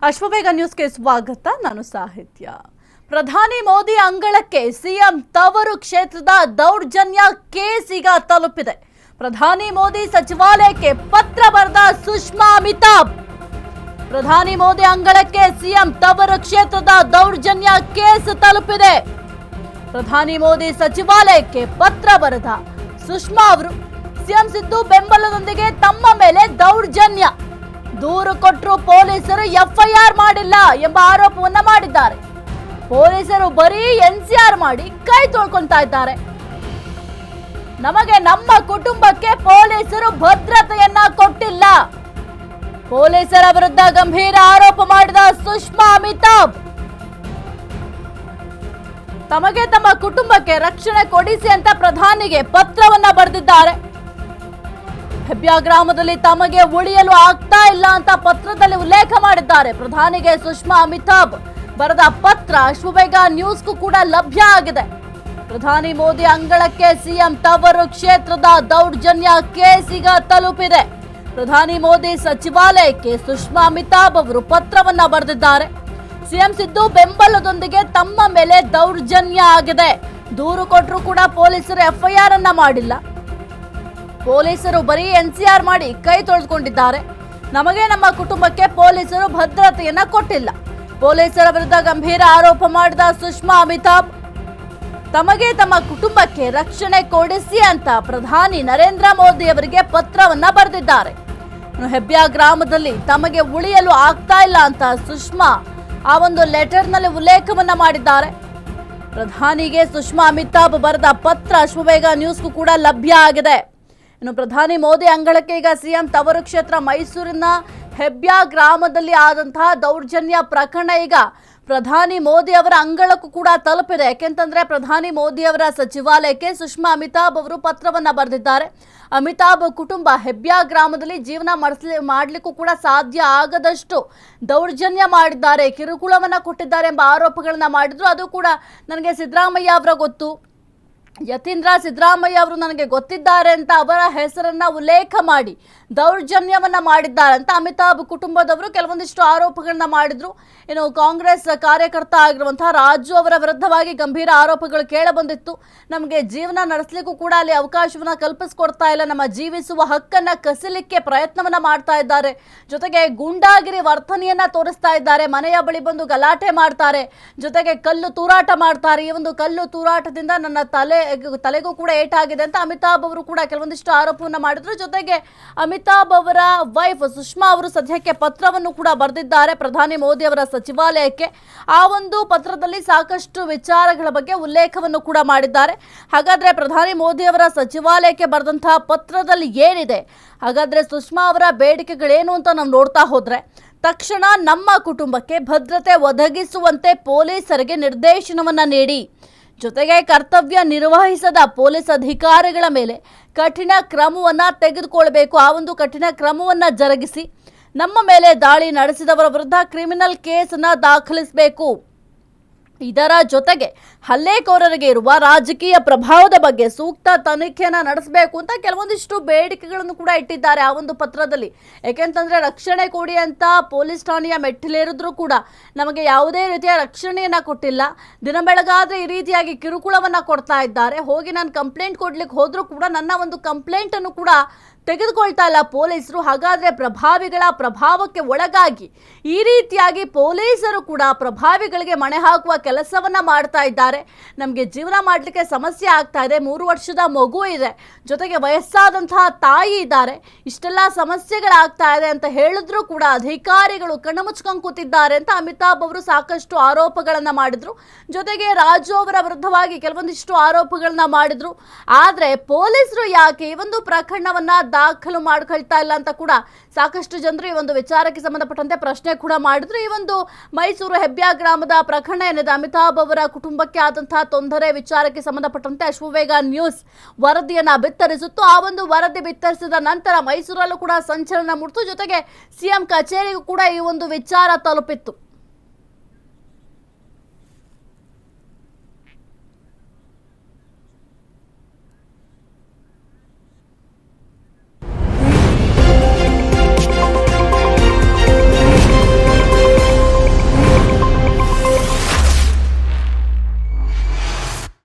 ಅಶ್ವವೇಗ ನ್ಯೂಸ್ಗೆ ಸ್ವಾಗತ. ನಾನು ಸಾಹಿತ್ಯ. ಪ್ರಧಾನಿ ಮೋದಿ ಅಂಗಳಕ್ಕೆ ಸಿಎಂ ತವರು ಕ್ಷೇತ್ರದ ದೌರ್ಜನ್ಯ ಕೇಸ್ ಈಗ ತಲುಪಿದೆ. ಪ್ರಧಾನಿ ಮೋದಿ ಸಚಿವಾಲಯಕ್ಕೆ ಪತ್ರ ಬರೆದ ಸುಷ್ಮಾ ಅಮಿತಾಬ್. ಪ್ರಧಾನಿ ಮೋದಿ ಅಂಗಳಕ್ಕೆ ಸಿಎಂ ತವರು ಕ್ಷೇತ್ರದ ದೌರ್ಜನ್ಯ ಕೇಸ್ ತಲುಪಿದೆ. ಪ್ರಧಾನಿ ಮೋದಿ ಸಚಿವಾಲಯಕ್ಕೆ ಪತ್ರ ಬರೆದ ಸುಷ್ಮಾ ಅವರು ಸಿಎಂ ಸಿದ್ದು ಬೆಂಬಲದೊಂದಿಗೆ ತಮ್ಮ ಮೇಲೆ ದೌರ್ಜನ್ಯ ದೂರು ಕೊಟ್ಟರು ಪೊಲೀಸರು ಎಫ್ಐಆರ್ ಮಾಡಿಲ್ಲ ಎಂಬ ಆರೋಪವನ್ನ ಮಾಡಿದ್ದಾರೆ. ಪೊಲೀಸರು ಬರೀ ಎನ್ಸಿಆರ್ ಮಾಡಿ ಕೈ ತೊಳ್ಕೊಂತಾ ಇದ್ದಾರೆ. ನಮಗೆ ನಮ್ಮ ಕುಟುಂಬಕ್ಕೆ ಪೊಲೀಸರು ಭದ್ರತೆಯನ್ನ ಕೊಟ್ಟಿಲ್ಲ. ಪೊಲೀಸರ ವಿರುದ್ಧ ಗಂಭೀರ ಆರೋಪ ಮಾಡಿದ ಸುಷ್ಮಾ ಅಮಿತಾಬ್. ತಮಗೆ ತಮ್ಮ ಕುಟುಂಬಕ್ಕೆ ರಕ್ಷಣೆ ಕೊಡಿಸಿ ಅಂತ ಪ್ರಧಾನಿಗೆ ಪತ್ರವನ್ನ ಬರೆದಿದ್ದಾರೆ. ಹೆಬ್ಬ್ಯಾ ಗ್ರಾಮದಲ್ಲಿ ತಮಗೆ ಉಳಿಯಲು ಆಗ್ತಾ ಇಲ್ಲ ಅಂತ ಪತ್ರದಲ್ಲಿ ಉಲ್ಲೇಖ ಮಾಡಿದ್ದಾರೆ. ಪ್ರಧಾನಿಗೆ ಸುಷ್ಮಾ ಅಮಿತಾಬ್ ಬರೆದ ಪತ್ರ ಅಶ್ವವೇಗ ನ್ಯೂಸ್ಗೂ ಕೂಡ ಲಭ್ಯ ಆಗಿದೆ. ಪ್ರಧಾನಿ ಮೋದಿ ಅಂಗಳಕ್ಕೆ ಸಿಎಂ ತವರು ಕ್ಷೇತ್ರದ ದೌರ್ಜನ್ಯ ಕೇಸ್ ಈಗ ತಲುಪಿದೆ. ಪ್ರಧಾನಿ ಮೋದಿ ಸಚಿವಾಲಯಕ್ಕೆ ಸುಷ್ಮಾ ಅಮಿತಾಬ್ ಅವರು ಪತ್ರವನ್ನ ಬರೆದಿದ್ದಾರೆ. ಸಿಎಂ ಸಿದ್ದು ಬೆಂಬಲದೊಂದಿಗೆ ತಮ್ಮ ಮೇಲೆ ದೌರ್ಜನ್ಯ ಆಗಿದೆ. ದೂರು ಕೊಟ್ಟರು ಕೂಡ ಪೊಲೀಸರು ಎಫ್ಐಆರ್ ಅನ್ನ ಮಾಡಿಲ್ಲ. ಪೊಲೀಸರು ಬರೀ ಎನ್ಸಿಆರ್ ಮಾಡಿ ಕೈ ತೊಳೆದುಕೊಂಡಿದ್ದಾರೆ. ನಮಗೆ ನಮ್ಮ ಕುಟುಂಬಕ್ಕೆ ಪೊಲೀಸರು ಭದ್ರತೆಯನ್ನ ಕೊಟ್ಟಿಲ್ಲ. ಪೊಲೀಸರ ವಿರುದ್ಧ ಗಂಭೀರ ಆರೋಪ ಮಾಡಿದ ಸುಷ್ಮಾ ಅಮಿತಾಬ್ ತಮಗೆ ತಮ್ಮ ಕುಟುಂಬಕ್ಕೆ ರಕ್ಷಣೆ ಕೊಡಿಸಿ ಅಂತ ಪ್ರಧಾನಿ ನರೇಂದ್ರ ಮೋದಿ ಅವರಿಗೆ ಪತ್ರವನ್ನ ಬರೆದಿದ್ದಾರೆ. ಹೆಬ್ಬ್ಯಾ ಗ್ರಾಮದಲ್ಲಿ ತಮಗೆ ಉಳಿಯಲು ಆಗ್ತಾ ಇಲ್ಲ ಅಂತ ಸುಷ್ಮಾ ಆ ಒಂದು ಲೆಟರ್ನಲ್ಲಿ ಉಲ್ಲೇಖವನ್ನ ಮಾಡಿದ್ದಾರೆ. ಪ್ರಧಾನಿಗೆ ಸುಷ್ಮಾ ಅಮಿತಾಬ್ ಬರೆದ ಪತ್ರ ಅಶ್ವವೇಗ ನ್ಯೂಸ್ಗೂ ಕೂಡ ಲಭ್ಯ ಆಗಿದೆ. ಇನ್ನು ಪ್ರಧಾನಿ ಮೋದಿ ಅಂಗಳಕ್ಕೆ ಈಗ ಸಿಎಂ ತವರು ಕ್ಷೇತ್ರ ಮೈಸೂರಿನ ಹೆಬ್ಬ್ಯಾ ಗ್ರಾಮದಲ್ಲಿ ಆದಂತಹ ದೌರ್ಜನ್ಯ ಪ್ರಕರಣ ಈಗ ಪ್ರಧಾನಿ ಮೋದಿ ಅವರ ಅಂಗಳಕ್ಕೂ ಕೂಡ ತಲುಪಿದೆ. ಯಾಕೆಂತಂದ್ರೆ ಪ್ರಧಾನಿ ಮೋದಿ ಅವರ ಸಚಿವಾಲಯಕ್ಕೆ ಸುಷ್ಮಾ ಅಮಿತಾಬ್ ಅವರು ಪತ್ರವನ್ನ ಬರೆದಿದ್ದಾರೆ. ಅಮಿತಾಬ್ ಕುಟುಂಬ ಹೆಬ್ಬ್ಯಾ ಗ್ರಾಮದಲ್ಲಿ ಜೀವನ ಮಾಡಲಿಕ್ಕೂ ಕೂಡ ಸಾಧ್ಯ ಆಗದಷ್ಟು ದೌರ್ಜನ್ಯ ಮಾಡಿದ್ದಾರೆ, ಕಿರುಕುಳವನ್ನ ಕೊಟ್ಟಿದ್ದಾರೆ ಎಂಬ ಆರೋಪಗಳನ್ನ ಮಾಡಿದ್ರು. ಅದು ಕೂಡ ನನಗೆ ಸಿದ್ದರಾಮಯ್ಯ ಅವರ ಗೊತ್ತು, ಯತೀಂದ್ರ ಸಿದ್ದರಾಮಯ್ಯ ಅವರು ನನಗೆ ಗೊತ್ತಿದ್ದಾರೆ ಅಂತ ಅವರ ಹೆಸರನ್ನ ಉಲ್ಲೇಖ ಮಾಡಿ ದೌರ್ಜನ್ಯವನ್ನ ಮಾಡಿದ್ದಾರೆ ಅಂತ ಅಮಿತಾಬ್ ಕುಟುಂಬದವರು ಕೆಲವೊಂದಿಷ್ಟು ಆರೋಪಗಳನ್ನ ಮಾಡಿದ್ರು. ಇನ್ನು ಕಾಂಗ್ರೆಸ್ ಕಾರ್ಯಕರ್ತ ಆಗಿರುವಂತಹ ರಾಜು ಅವರ ವಿರುದ್ಧವಾಗಿ ಗಂಭೀರ ಆರೋಪಗಳು ಕೇಳಬಂದಿತ್ತು. ನಮಗೆ ಜೀವನ ನಡೆಸಲಿಕ್ಕೂ ಕೂಡ ಅಲ್ಲಿ ಅವಕಾಶವನ್ನ ಕಲ್ಪಿಸ್ಕೊಡ್ತಾ ಇಲ್ಲ, ನಮ್ಮ ಜೀವಿಸುವ ಹಕ್ಕನ್ನ ಕಸಿಲಿಕ್ಕೆ ಪ್ರಯತ್ನವನ್ನ ಮಾಡ್ತಾ ಇದ್ದಾರೆ, ಜೊತೆಗೆ ಗೂಂಡಾಗಿರಿ ವರ್ತನೆಯನ್ನ ತೋರಿಸ್ತಾ ಇದ್ದಾರೆ, ಮನೆಯ ಬಳಿ ಬಂದು ಗಲಾಟೆ ಮಾಡ್ತಾರೆ, ಜೊತೆಗೆ ಕಲ್ಲು ತೂರಾಟ ಮಾಡ್ತಾರೆ. ಈ ಒಂದು ಕಲ್ಲು ತೂರಾಟದಿಂದ ನನ್ನ ತಲೆಗೂ ಕೂಡ ಏಟಾಗಿದೆ ಅಂತ ಅಮಿತಾಬ್ ಅವರು ಕೂಡ ಕೆಲವೊಂದಿಷ್ಟು ಆರೋಪವನ್ನ ಮಾಡಿದ್ರು. ಜೊತೆಗೆ ಅಮಿತಾಬ್ ಅವರ ವೈಫ್ ಸುಷ್ಮಾ ಅವರು ಸದ್ಯಕ್ಕೆ ಪತ್ರವನ್ನು ಕೂಡ ಬರೆದಿದ್ದಾರೆ ಪ್ರಧಾನಿ ಮೋದಿ ಅವರ ಸಚಿವಾಲಯಕ್ಕೆ. ಆ ಒಂದು ಪತ್ರದಲ್ಲಿ ಸಾಕಷ್ಟು ವಿಚಾರಗಳ ಬಗ್ಗೆ ಉಲ್ಲೇಖವನ್ನು ಕೂಡ ಮಾಡಿದ್ದಾರೆ. ಹಾಗಾದ್ರೆ ಪ್ರಧಾನಿ ಮೋದಿ ಅವರ ಸಚಿವಾಲಯಕ್ಕೆ ಬರೆದಂತಹ ಪತ್ರದಲ್ಲಿ ಏನಿದೆ, ಹಾಗಾದ್ರೆ ಸುಷ್ಮಾ ಅವರ ಬೇಡಿಕೆಗಳೇನು ಅಂತ ನಾವು ನೋಡ್ತಾ ಹೋದ್ರೆ, ತಕ್ಷಣ ನಮ್ಮ ಕುಟುಂಬಕ್ಕೆ ಭದ್ರತೆ ಒದಗಿಸುವಂತೆ ಪೊಲೀಸರಿಗೆ ನಿರ್ದೇಶನವನ್ನ ನೀಡಿ, ಜೊತೆಗೆ ಕರ್ತವ್ಯ ನಿರ್ವಹಿಸದ ಪೊಲೀಸ್ ಅಧಿಕಾರಿಗಳ ಮೇಲೆ ಕಠಿಣ ಕ್ರಮವನ್ನು ತೆಗೆದುಕೊಳ್ಬೇಕು. ಆ ಒಂದು ಕಠಿಣ ಕ್ರಮವನ್ನು ಜರುಗಿಸಿ ನಮ್ಮ ಮೇಲೆ ದಾಳಿ ನಡೆಸಿದವರ ವಿರುದ್ಧ ಕ್ರಿಮಿನಲ್ ಕೇಸನ್ನು ದಾಖಲಿಸಬೇಕು. ಇದರ ಜೊತೆಗೆ ಹಲ್ಲೆಕೋರರಿಗೆ ಇರುವ ರಾಜಕೀಯ ಪ್ರಭಾವದ ಬಗ್ಗೆ ಸೂಕ್ತ ತನಿಖೆಯನ್ನು ನಡೆಸಬೇಕು ಅಂತ ಕೆಲವೊಂದಿಷ್ಟು ಬೇಡಿಕೆಗಳನ್ನು ಕೂಡ ಇಟ್ಟಿದ್ದಾರೆ ಆ ಒಂದು ಪತ್ರದಲ್ಲಿ. ಯಾಕೆಂತಂದ್ರೆ ರಕ್ಷಣೆ ಕೊಡಿ ಅಂತ ಪೊಲೀಸ್ ಠಾಣೆಯ ಮೆಟ್ಟಿಲೇರಿದ್ರು ಕೂಡ ನಮಗೆ ಯಾವುದೇ ರೀತಿಯ ರಕ್ಷಣೆಯನ್ನ ಕೊಟ್ಟಿಲ್ಲ. ದಿನ ಬೆಳಗಾದ್ರೆ ಈ ರೀತಿಯಾಗಿ ಕಿರುಕುಳವನ್ನ ಕೊಡ್ತಾ ಇದ್ದಾರೆ. ಹೋಗಿ ನಾನು ಕಂಪ್ಲೇಂಟ್ ಕೊಡ್ಲಿಕ್ಕೆ ಹೋದ್ರೂ ಕೂಡ ನನ್ನ ಒಂದು ಕಂಪ್ಲೇಂಟ್ ಅನ್ನು ಕೂಡ ತೆಗೆದುಕೊಳ್ತಾ ಇಲ್ಲ ಪೊಲೀಸರು. ಹಾಗಾದ್ರೆ ಪ್ರಭಾವಿಗಳ ಪ್ರಭಾವಕ್ಕೆ ಒಳಗಾಗಿ ಈ ರೀತಿಯಾಗಿ ಪೊಲೀಸರು ಕೂಡ ಪ್ರಭಾವಿಗಳಿಗೆ ಮಣೆ ಹಾಕುವ ಕೆಲಸವನ್ನ ಮಾಡ್ತಾ ಇದ್ದಾರೆ. ನಮಗೆ ಜೀವನ ಮಾಡಲಿಕ್ಕೆ ಸಮಸ್ಯೆ ಆಗ್ತಾ ಇದೆ, 3 ವರ್ಷದ ಮಗು ಇದೆ, ಜೊತೆಗೆ ವಯಸ್ಸಾದಂತಹ ತಾಯಿ ಇದ್ದಾರೆ, ಇಷ್ಟೆಲ್ಲ ಸಮಸ್ಯೆಗಳಾಗ್ತಾ ಇದೆ ಅಂತ ಹೇಳಿದ್ರು ಕೂಡ ಅಧಿಕಾರಿಗಳು ಕಣ್ಣುಮುಚ್ಕೊಂಡು ಕೂತಿದ್ದಾರೆ ಅಂತ ಅಮಿತಾಬ್ ಅವರು ಸಾಕಷ್ಟು ಆರೋಪಗಳನ್ನ ಮಾಡಿದ್ರು. ಜೊತೆಗೆ ರಾಜು ಅವರ ವಿರುದ್ಧವಾಗಿ ಕೆಲವೊಂದಿಷ್ಟು ಆರೋಪಗಳನ್ನ ಮಾಡಿದ್ರು. ಆದ್ರೆ ಪೊಲೀಸರು ಯಾಕೆ ಈ ಒಂದು ಪ್ರಕರಣವನ್ನ ದಾಖಲು ಮಾಡ್ಕೊಳ್ತಾ ಇಲ್ಲ ಅಂತ ಕೂಡ ಸಾಕಷ್ಟು ಜನರು ಈ ಒಂದು ವಿಚಾರಕ್ಕೆ ಸಂಬಂಧಪಟ್ಟಂತೆ ಪ್ರಶ್ನೆ ಕೂಡ ಮಾಡಿದ್ರು. ಈ ಒಂದು ಮೈಸೂರು ಹೆಬ್ಬ್ಯಾ ಗ್ರಾಮದ ಪ್ರಕರಣ ಏನಿದೆ, ಅಮಿತಾಬ್ ಅವರ ಕುಟುಂಬಕ್ಕೆ ಆದಂತಹ ತೊಂದರೆ ವಿಚಾರಕ್ಕೆ ಸಂಬಂಧಪಟ್ಟಂತೆ ಅಶ್ವವೇಗ ನ್ಯೂಸ್ ವರದಿಯನ್ನ ಬಿತ್ತರಿಸಿತ್ತು. ಆ ಒಂದು ವರದಿ ಬಿತ್ತರಿಸಿದ ನಂತರ ಮೈಸೂರಲ್ಲೂ ಕೂಡ ಸಂಚಲನ ಮೂಡಿತು. ಜೊತೆಗೆ ಸಿಎಂ ಕಚೇರಿಗೂ ಕೂಡ ಈ ಒಂದು ವಿಚಾರ ತಲುಪಿತ್ತು.